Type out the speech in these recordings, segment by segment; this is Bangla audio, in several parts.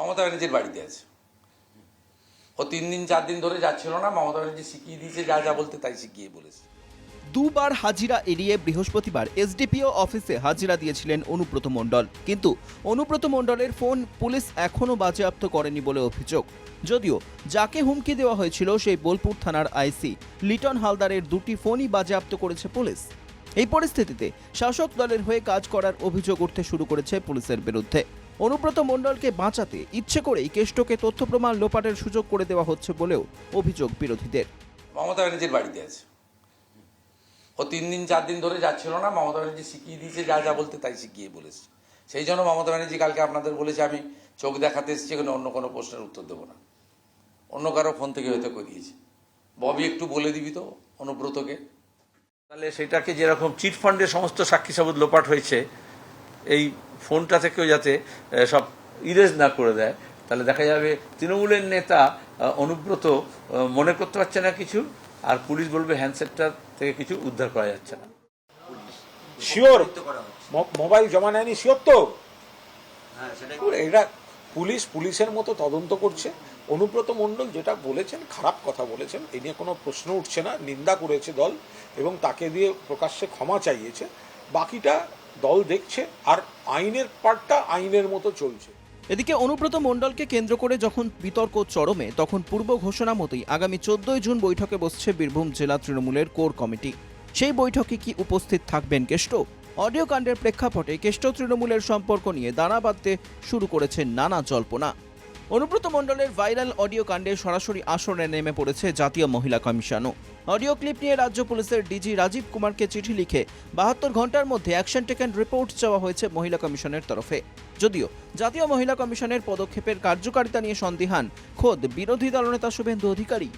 মমতা ব্যানার্জির বাড়িতে আছে। ও 3 দিন 4 দিন ধরে যাচ্ছিল না, মমতা ব্যানার্জি শিখিয়ে দিয়েছে, যা যা বলতে তাই শিখিয়ে বলেছে। দুবার হাজিরা এড়িয়ে বৃহস্পতিবার এসডিপিও অফিসে হাজিরা দিয়েছিলেন অনুব্রত মণ্ডল, কিন্তু অনুব্রত মণ্ডলের ফোন পুলিশ এখনও বাজেয়াপ্ত করেনি বলে অভিযোগ। যদিও যাকে হুমকি দেওয়া হয়েছিল সেই বোলপুর থানার আইসি লিটন হালদারের 2টি ফোনই বাজেয়াপ্ত করেছে পুলিশ। এই পরিস্থিতিতে শাসক দলের হয়ে কাজ করার অভিযোগ উঠতে শুরু করেছে পুলিশের বিরুদ্ধে। অনুব্রত মণ্ডলকে বাঁচাতে ইচ্ছে করেই কেষ্টকে তথ্য প্রমাণ লোপাটের সুযোগ করে দেওয়া হচ্ছে বলেও অভিযোগ বিরোধীদের। মমতা ব্যানার্জির বাড়িতে আছে। ও 3 দিন 4 দিন ধরে যাচ্ছিল না, মমতা ব্যানার্জি শিখিয়ে দিয়েছে, যা যা বলতে তাই শিখিয়ে বলেছে। সেই জন্য মমতা ব্যানার্জি কালকে আপনাদের বলেছে আমি চোখ দেখাতে এসেছি, এখানে অন্য কোনো প্রশ্নের উত্তর দেবো না। অন্য কারো ফোন থেকে হয়তো করিয়েছে। ববি একটু বলে দিবি তো অনুব্রতকে। তাহলে সেটাকে যেরকম চিট ফান্ডের সমস্ত সাক্ষী সাবুত লোপাট হয়েছে, এই ফোনটা থেকেও যাতে সব ইরেজ না করে দেয়, তাহলে দেখা যাবে তৃণমূলের নেতা অনুব্রত মনে করতে পারছে না কিছু, আর পুলিশ বলবে হ্যান্ডসেটটা থেকে কিছু উদ্ধার করা যাচ্ছে না। শিওর মোবাইল জমা নেয়নি, শিওর তো? এটা পুলিশের মতো তদন্ত করছে। অনুব্রত মণ্ডল যেটা বলেছেন, খারাপ কথা বলেছেন, এই নিয়ে কোনো প্রশ্ন উঠছে না, নিন্দা করেছে দল এবং তাকে দিয়ে প্রকাশ্যে ক্ষমা চাইয়েছে। বাকিটা দল দেখছে, আর আইনের পার্টটা আইনের মতো চলছে। এদিকে অনুব্রত মণ্ডলকে কেন্দ্র করে যখন বিতর্ক চরমে, তখন পূর্ব ঘোষণা মতোই আগামী 14 জুন বৈঠকে বসছে বীরভূম জেলা তৃণমূলের কোর কমিটি। সেই বৈঠকে কি উপস্থিত থাকবেন কেষ্ট? অডিও কাণ্ডের প্রেক্ষাপটে কেষ্ট তৃণমূলের সম্পর্ক নিয়ে দানা বাঁধতে শুরু করেছে নানা জল্পনা। অনুব্রত মণ্ডলের ভাইরাল অডিও কাণ্ডে সরাসরি আসরে নেমে পড়েছে জাতীয় মহিলা কমিশনও। অডিও ক্লিপ নিয়ে রাজ্য পুলিশের ডিজি রাজীব কুমারকে চিঠি লিখে 72 ঘন্টার মধ্যে অ্যাকশন টেকেন রিপোর্ট চাওয়া হয়েছে মহিলা কমিশনের তরফে। যদিও জাতীয় মহিলা কমিশনের পদক্ষেপের কার্যকারিতা নিয়ে সন্দিহান খোদ বিরোধী দলনেতা শুভেন্দু অধিকারী।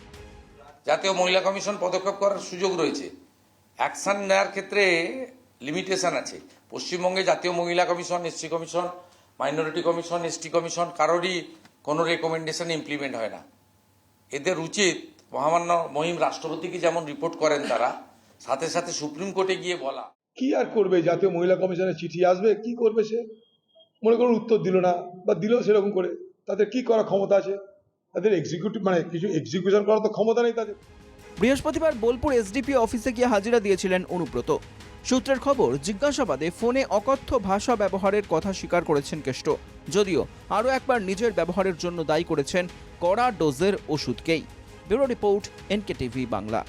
জাতীয় মহিলা কমিশন পদক্ষেপ করার সুযোগ রয়েছে, অ্যাকশন নেওয়ার ক্ষেত্রে লিমিটেশন আছে। পশ্চিমবঙ্গে জাতীয় মহিলা commission, SC commission, minority commission, ST commission কারোরই কোনো রেকমেন্ডেশন ইমপ্লিমেন্ট হয় না। এদের উচিত মহামান্য মহিম রাষ্ট্রপতিকে যেমন রিপোর্ট করেন তারা, সাথে সাথে সুপ্রিম কোর্টে গিয়ে বলা। কি আর করবে? জাতীয় মহিলা কমিশনের চিঠি আসবে, কি করবে সে? মনে করুন উত্তর দিল না, বা দিল সেরকম করে, তাদের কি করার ক্ষমতা আছে? তাদের এক্সিকিউটিভ কিছু এক্সিকিউশন করার তো ক্ষমতা নেই তাদের। বৃহস্পতিবার বোলপুর এসডিপি অফিসে গিয়ে হাজিরা দিয়েছিলেন অনুব্রত। সূত্রের খবর, জিজ্ঞাসাবাদে ফোনে অকথ্য ভাষা ব্যবহারের কথা স্বীকার করেছেন কেষ্ট। যদিও আরও একবার নিজের ব্যবহারের জন্য দায়ী করেছেন কড়া ডোজের ওষুধকেই। Bureau report, NKTV Bangla.